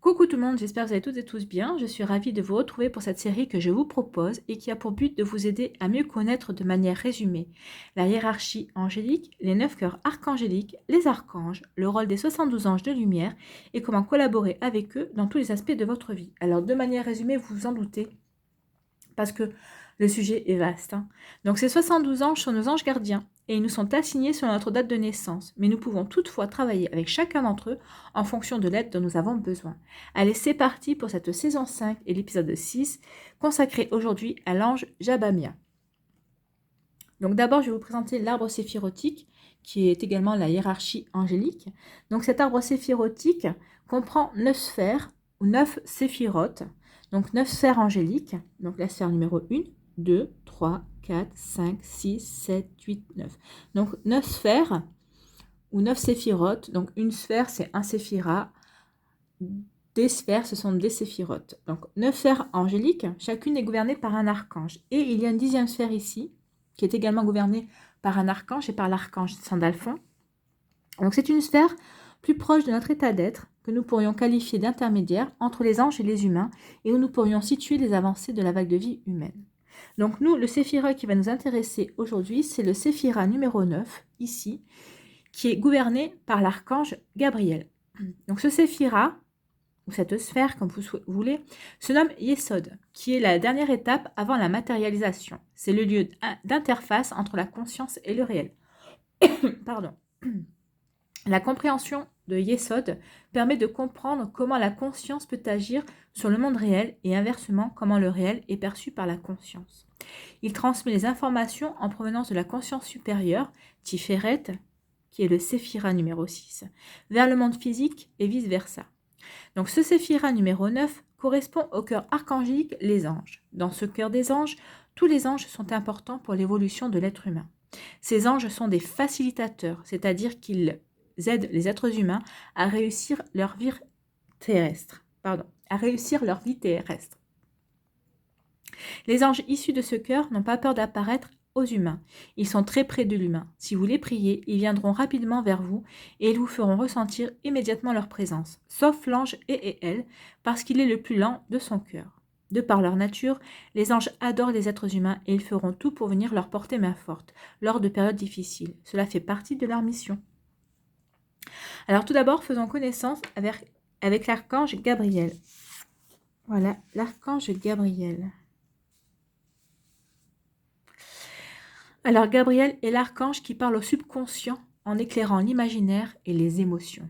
Coucou tout le monde, j'espère que vous allez toutes et tous bien. Je suis ravie de vous retrouver pour cette série que je vous propose et qui a pour but de vous aider à mieux connaître de manière résumée la hiérarchie angélique, les 9 cœurs archangéliques, les archanges, le rôle des 72 anges de lumière et comment collaborer avec eux dans tous les aspects de votre vie. Alors de manière résumée, vous vous en doutez, parce que le sujet est vaste. Donc ces 72 anges sont nos anges gardiens et ils nous sont assignés sur notre date de naissance, mais nous pouvons toutefois travailler avec chacun d'entre eux en fonction de l'aide dont nous avons besoin. Allez, c'est parti pour cette saison 5 et l'épisode 6, consacré aujourd'hui à l'ange Jabamia. Donc d'abord, je vais vous présenter l'arbre séphirotique, qui est également la hiérarchie angélique. Donc cet arbre séphirotique comprend 9 sphères, ou 9 séphirotes, donc 9 sphères angéliques, donc la sphère numéro 1, 2, 3, 4, 5, 6, 7, 8, 9. Donc 9 sphères, ou 9 séphirotes, donc une sphère c'est un séphira, des sphères ce sont des séphirotes. Donc 9 sphères angéliques, chacune est gouvernée par un archange. Et il y a une 10e sphère ici, qui est également gouvernée par un archange et par l'archange Sandalphon. Donc c'est une sphère plus proche de notre état d'être, que nous pourrions qualifier d'intermédiaire entre les anges et les humains, et où nous pourrions situer les avancées de la vague de vie humaine. Donc nous, le séphira qui va nous intéresser aujourd'hui, c'est le séphira numéro 9, ici, qui est gouverné par l'archange Gabriel. Donc ce séphira, ou cette sphère, comme vous voulez, se nomme Yesod, qui est la dernière étape avant la matérialisation. C'est le lieu d'interface entre la conscience et le réel. Pardon. La compréhension de Yesod permet de comprendre comment la conscience peut agir sur le monde réel et inversement comment le réel est perçu par la conscience. Il transmet les informations en provenance de la conscience supérieure, Tiferet, qui est le séphira numéro 6, vers le monde physique et vice-versa. Donc ce séphira numéro 9 correspond au cœur archangélique, les anges. Dans ce cœur des anges, tous les anges sont importants pour l'évolution de l'être humain. Ces anges sont des facilitateurs, c'est-à-dire qu'ils aident les êtres humains à réussir leur vie terrestre. Les anges issus de ce cœur n'ont pas peur d'apparaître aux humains. Ils sont très près de l'humain. Si vous les priez, ils viendront rapidement vers vous et ils vous feront ressentir immédiatement leur présence, sauf l'ange elle, parce qu'il est le plus lent de son cœur. De par leur nature, les anges adorent les êtres humains et ils feront tout pour venir leur porter main forte lors de périodes difficiles. Cela fait partie de leur mission. Alors tout d'abord, faisons connaissance avec l'archange Gabriel. Voilà, l'archange Gabriel. Alors Gabriel est l'archange qui parle au subconscient en éclairant l'imaginaire et les émotions.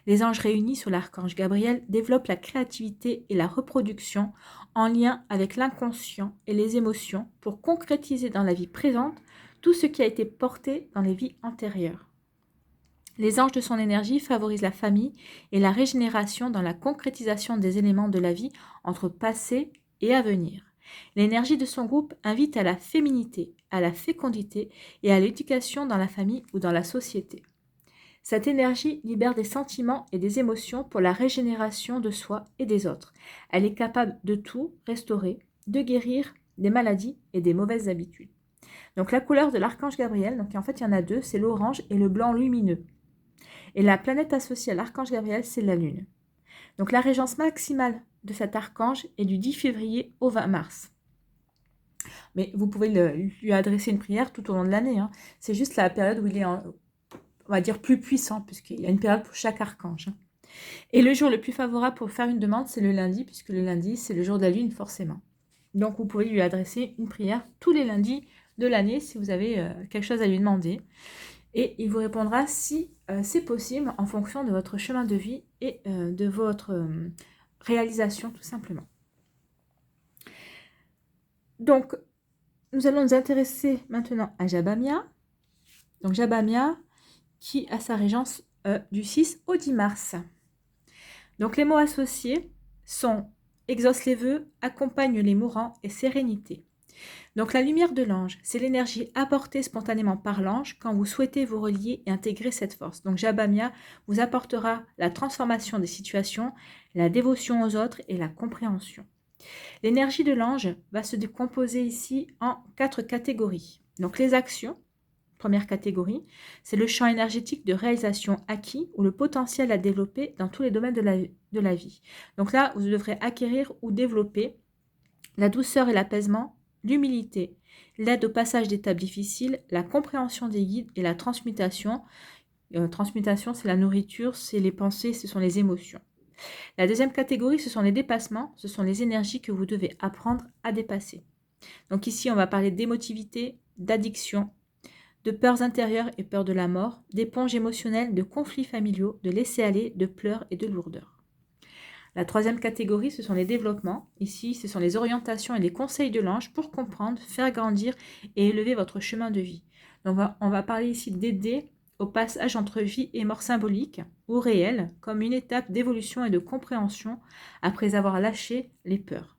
Les anges réunis sur l'archange Gabriel développent la créativité et la reproduction en lien avec l'inconscient et les émotions pour concrétiser dans la vie présente tout ce qui a été porté dans les vies antérieures. Les anges de son énergie favorisent la famille et la régénération dans la concrétisation des éléments de la vie entre passé et avenir. L'énergie de son groupe invite à la féminité, à la fécondité et à l'éducation dans la famille ou dans la société. Cette énergie libère des sentiments et des émotions pour la régénération de soi et des autres. Elle est capable de tout restaurer, de guérir des maladies et des mauvaises habitudes. Donc la couleur de l'archange Gabriel, donc en fait il y en a deux, c'est l'orange et le blanc lumineux. Et la planète associée à l'archange Gabriel, c'est la Lune. Donc la régence maximale de cet archange est du 10 février au 20 mars. Mais vous pouvez lui adresser une prière tout au long de l'année. C'est juste la période où il est, on va dire, plus puissant, puisqu'il y a une période pour chaque archange. Et le jour le plus favorable pour faire une demande, c'est le lundi, puisque le lundi, c'est le jour de la Lune, forcément. Donc vous pouvez lui adresser une prière tous les lundis de l'année si vous avez quelque chose à lui demander. Et il vous répondra si c'est possible en fonction de votre chemin de vie et de votre réalisation tout simplement. Donc, nous allons nous intéresser maintenant à Jabamia. Donc Jabamia qui a sa régence du 6 au 10 mars. Donc les mots associés sont exauce les vœux, accompagne les mourants et sérénité. Donc la lumière de l'ange, c'est l'énergie apportée spontanément par l'ange quand vous souhaitez vous relier et intégrer cette force. Donc Jabamia vous apportera la transformation des situations, la dévotion aux autres et la compréhension. L'énergie de l'ange va se décomposer ici en 4 catégories. Donc les actions, première catégorie, c'est le champ énergétique de réalisation acquis ou le potentiel à développer dans tous les domaines de la vie. Donc là, vous devrez acquérir ou développer la douceur et l'apaisement, l'humilité, l'aide au passage d'étapes difficiles, la compréhension des guides et la transmutation. Transmutation, c'est la nourriture, c'est les pensées, ce sont les émotions. La deuxième catégorie, ce sont les dépassements, ce sont les énergies que vous devez apprendre à dépasser. Donc ici, on va parler d'émotivité, d'addiction, de peurs intérieures et peurs de la mort, d'éponges émotionnelles, de conflits familiaux, de laisser-aller, de pleurs et de lourdeur. La troisième catégorie, ce sont les développements. Ici, ce sont les orientations et les conseils de l'ange pour comprendre, faire grandir et élever votre chemin de vie. Donc, on va parler ici d'aider au passage entre vie et mort symbolique ou réelle, comme une étape d'évolution et de compréhension après avoir lâché les peurs.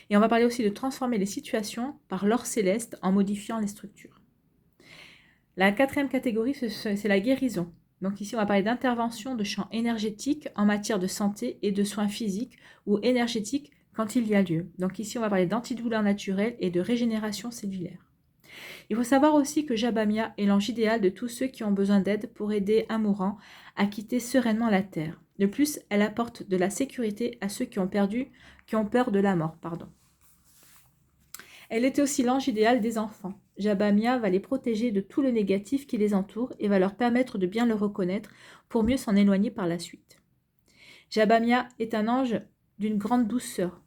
Et on va parler aussi de transformer les situations par l'or céleste en modifiant les structures. La quatrième catégorie, c'est la guérison. Donc ici, on va parler d'intervention de champs énergétiques en matière de santé et de soins physiques ou énergétiques quand il y a lieu. Donc ici, on va parler d'antidouleurs naturelles et de régénération cellulaire. Il faut savoir aussi que Jabamia est l'ange idéal de tous ceux qui ont besoin d'aide pour aider un mourant à quitter sereinement la terre. De plus, elle apporte de la sécurité à ceux qui ont peur de la mort. Elle est aussi l'ange idéal des enfants. Jabamia va les protéger de tout le négatif qui les entoure et va leur permettre de bien le reconnaître pour mieux s'en éloigner par la suite. Jabamia est un ange d'une grande douceur,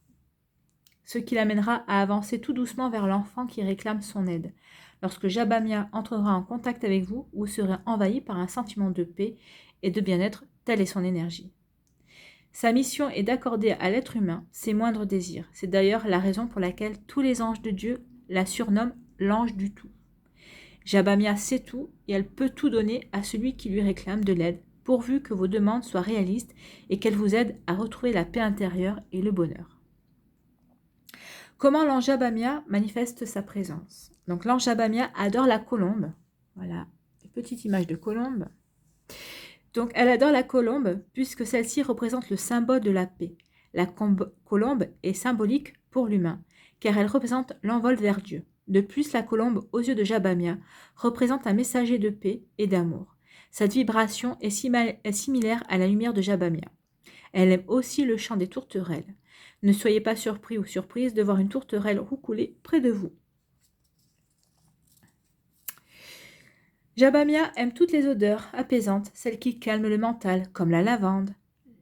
ce qui l'amènera à avancer tout doucement vers l'enfant qui réclame son aide. Lorsque Jabamia entrera en contact avec vous, vous serez envahi par un sentiment de paix et de bien-être, telle est son énergie. Sa mission est d'accorder à l'être humain ses moindres désirs. C'est d'ailleurs la raison pour laquelle tous les anges de Dieu la surnomment l'ange du tout. Jabamia sait tout et elle peut tout donner à celui qui lui réclame de l'aide, pourvu que vos demandes soient réalistes et qu'elle vous aide à retrouver la paix intérieure et le bonheur. Comment l'ange Jabamia manifeste sa présence? Donc l'ange Jabamia adore la colombe. Voilà, une petite image de colombe. Donc elle adore la colombe puisque celle-ci représente le symbole de la paix. La colombe est symbolique pour l'humain car elle représente l'envol vers Dieu. De plus, la colombe, aux yeux de Jabamia, représente un messager de paix et d'amour. Cette vibration est similaire à la lumière de Jabamia. Elle aime aussi le chant des tourterelles. Ne soyez pas surpris ou surprise de voir une tourterelle roucouler près de vous. Jabamia aime toutes les odeurs apaisantes, celles qui calment le mental, comme la lavande,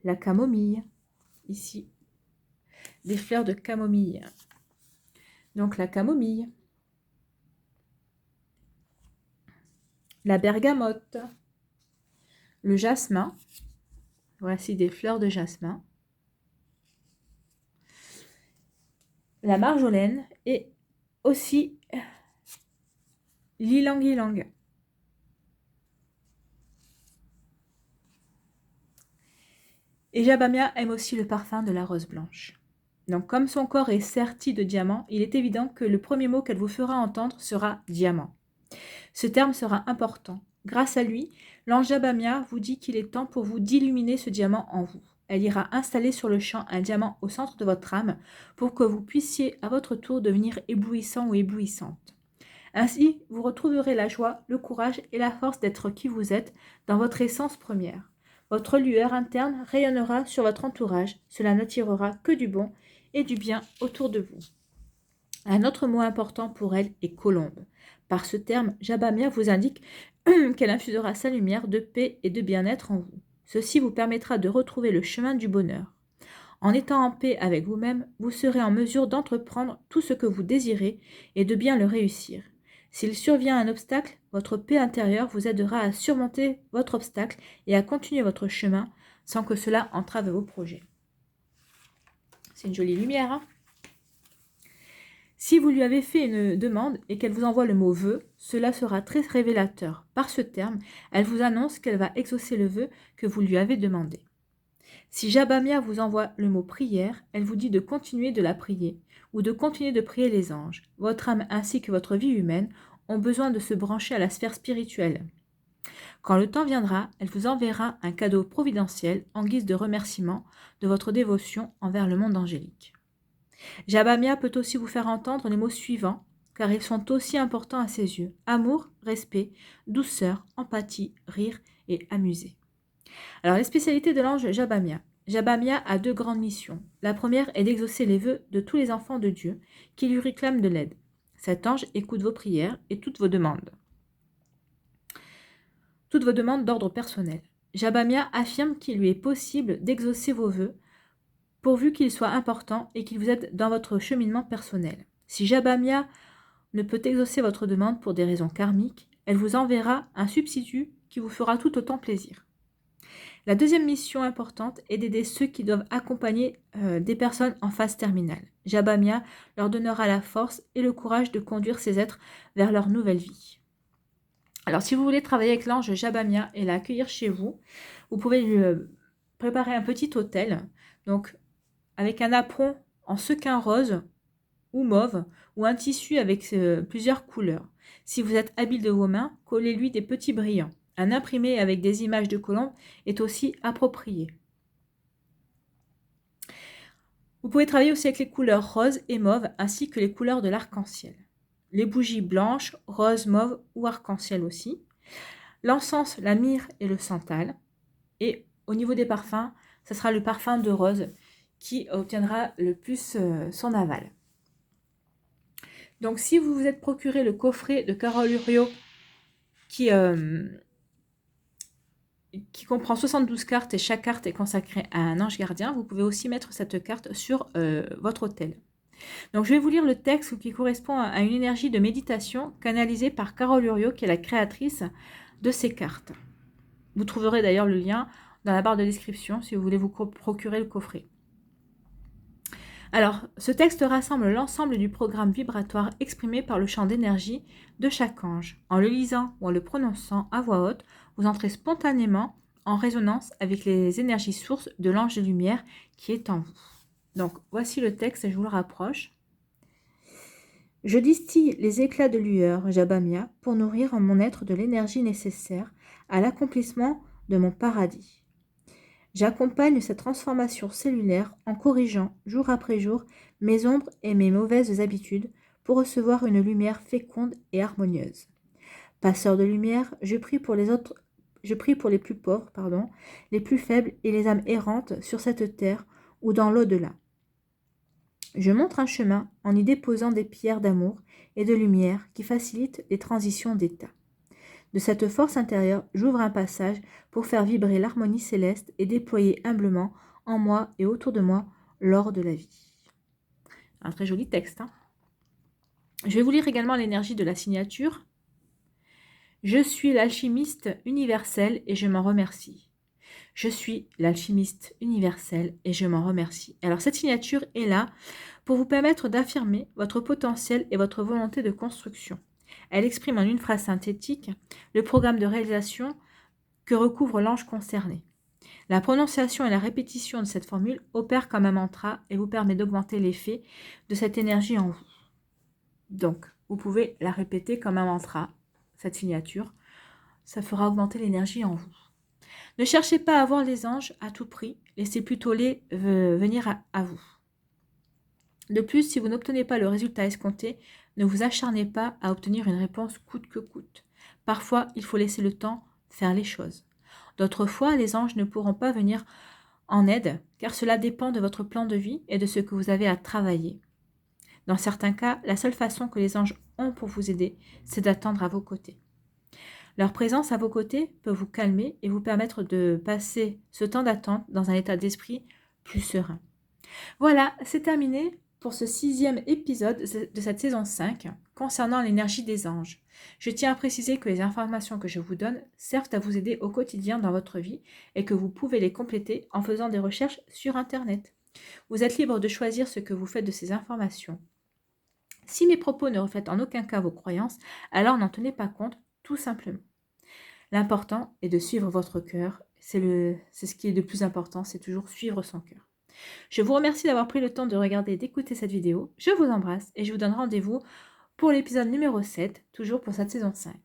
la camomille, ici, des fleurs de camomille. Donc la camomille, la bergamote, le jasmin, voici des fleurs de jasmin, la marjolaine et aussi l'ylang-ylang. Et Jabamia aime aussi le parfum de la rose blanche. Donc comme son corps est serti de diamants, il est évident que le premier mot qu'elle vous fera entendre sera diamant. Ce terme sera important. Grâce à lui, l'ange Jabamia vous dit qu'il est temps pour vous d'illuminer ce diamant en vous. Elle ira installer sur le champ un diamant au centre de votre âme pour que vous puissiez à votre tour devenir éblouissant ou éblouissante. Ainsi, vous retrouverez la joie, le courage et la force d'être qui vous êtes dans votre essence première. Votre lueur interne rayonnera sur votre entourage, cela n'attirera que du bon et du bien autour de vous. Un autre mot important pour elle est colombe. Par ce terme, Jabamia vous indique qu'elle infusera sa lumière de paix et de bien-être en vous. Ceci vous permettra de retrouver le chemin du bonheur. En étant en paix avec vous-même, vous serez en mesure d'entreprendre tout ce que vous désirez et de bien le réussir. S'il survient un obstacle, votre paix intérieure vous aidera à surmonter votre obstacle et à continuer votre chemin sans que cela entrave vos projets. C'est une jolie lumière, hein? Si vous lui avez fait une demande et qu'elle vous envoie le mot « vœu », cela sera très révélateur. Par ce terme, elle vous annonce qu'elle va exaucer le vœu que vous lui avez demandé. Si Jabamia vous envoie le mot « prière », elle vous dit de continuer de la prier ou de continuer de prier les anges. Votre âme ainsi que votre vie humaine ont besoin de se brancher à la sphère spirituelle. Quand le temps viendra, elle vous enverra un cadeau providentiel en guise de remerciement de votre dévotion envers le monde angélique. Jabamia peut aussi vous faire entendre les mots suivants car ils sont aussi importants à ses yeux. Amour, respect, douceur, empathie, rire et amuser. Alors, les spécialités de l'ange Jabamia. Jabamia a 2 grandes missions. La première est d'exaucer les vœux de tous les enfants de Dieu qui lui réclament de l'aide. Cet ange écoute vos prières et toutes vos demandes. Toutes vos demandes d'ordre personnel. Jabamia affirme qu'il lui est possible d'exaucer vos vœux pourvu qu'ils soient importants et qu'ils vous aident dans votre cheminement personnel. Si Jabamia ne peut exaucer votre demande pour des raisons karmiques, elle vous enverra un substitut qui vous fera tout autant plaisir. La deuxième mission importante est d'aider ceux qui doivent accompagner des personnes en phase terminale. Jabamia leur donnera la force et le courage de conduire ces êtres vers leur nouvelle vie. Alors, si vous voulez travailler avec l'ange Jabamia et l'accueillir chez vous, vous pouvez lui préparer un petit autel, donc avec un apron en sequin rose ou mauve, ou un tissu avec plusieurs couleurs. Si vous êtes habile de vos mains, collez-lui des petits brillants. Un imprimé avec des images de colombes est aussi approprié. Vous pouvez travailler aussi avec les couleurs rose et mauve, ainsi que les couleurs de l'arc-en-ciel. Les bougies blanches, rose, mauve ou arc-en-ciel aussi. L'encens, la myrrhe et le santal. Et au niveau des parfums, ce sera le parfum de rose qui obtiendra le plus son aval. Donc, si vous vous êtes procuré le coffret de Carole Uriot qui comprend 72 cartes et chaque carte est consacrée à un ange gardien, vous pouvez aussi mettre cette carte sur votre autel. Donc, je vais vous lire le texte qui correspond à une énergie de méditation canalisée par Carole Uriot, qui est la créatrice de ces cartes. Vous trouverez d'ailleurs le lien dans la barre de description si vous voulez vous procurer le coffret. Alors, ce texte rassemble l'ensemble du programme vibratoire exprimé par le champ d'énergie de chaque ange. En le lisant ou en le prononçant à voix haute, vous entrez spontanément en résonance avec les énergies sources de l'ange de lumière qui est en vous. Donc, voici le texte et je vous le rapproche. Je distille les éclats de lueur, Jabamia, pour nourrir en mon être de l'énergie nécessaire à l'accomplissement de mon paradis. J'accompagne cette transformation cellulaire en corrigeant jour après jour mes ombres et mes mauvaises habitudes pour recevoir une lumière féconde et harmonieuse. Passeur de lumière, je prie pour les plus pauvres, les plus faibles et les âmes errantes sur cette terre ou dans l'au-delà. Je montre un chemin en y déposant des pierres d'amour et de lumière qui facilitent les transitions d'état. De cette force intérieure, j'ouvre un passage pour faire vibrer l'harmonie céleste et déployer humblement en moi et autour de moi l'or de la vie. Un très joli texte. Je vais vous lire également l'énergie de la signature. Je suis l'alchimiste universel et je m'en remercie. Je suis l'alchimiste universel et je m'en remercie. Alors cette signature est là pour vous permettre d'affirmer votre potentiel et votre volonté de construction. Elle exprime en une phrase synthétique le programme de réalisation que recouvre l'ange concerné. La prononciation et la répétition de cette formule opèrent comme un mantra et vous permet d'augmenter l'effet de cette énergie en vous. Donc, vous pouvez la répéter comme un mantra, cette signature. Ça fera augmenter l'énergie en vous. Ne cherchez pas à voir les anges à tout prix, laissez plutôt les venir à vous. De plus, si vous n'obtenez pas le résultat escompté, ne vous acharnez pas à obtenir une réponse coûte que coûte. Parfois, il faut laisser le temps faire les choses. D'autres fois, les anges ne pourront pas venir en aide, car cela dépend de votre plan de vie et de ce que vous avez à travailler. Dans certains cas, la seule façon que les anges ont pour vous aider, c'est d'attendre à vos côtés. Leur présence à vos côtés peut vous calmer et vous permettre de passer ce temps d'attente dans un état d'esprit plus serein. Voilà, c'est terminé pour ce 6e épisode de cette saison 5 concernant l'énergie des anges. Je tiens à préciser que les informations que je vous donne servent à vous aider au quotidien dans votre vie et que vous pouvez les compléter en faisant des recherches sur Internet. Vous êtes libre de choisir ce que vous faites de ces informations. Si mes propos ne reflètent en aucun cas vos croyances, alors n'en tenez pas compte, tout simplement. L'important est de suivre votre cœur. C'est ce qui est le plus important, c'est toujours suivre son cœur. Je vous remercie d'avoir pris le temps de regarder et d'écouter cette vidéo. Je vous embrasse et je vous donne rendez-vous pour l'épisode numéro 7, toujours pour cette saison 5.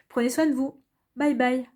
Prenez soin de vous. Bye bye.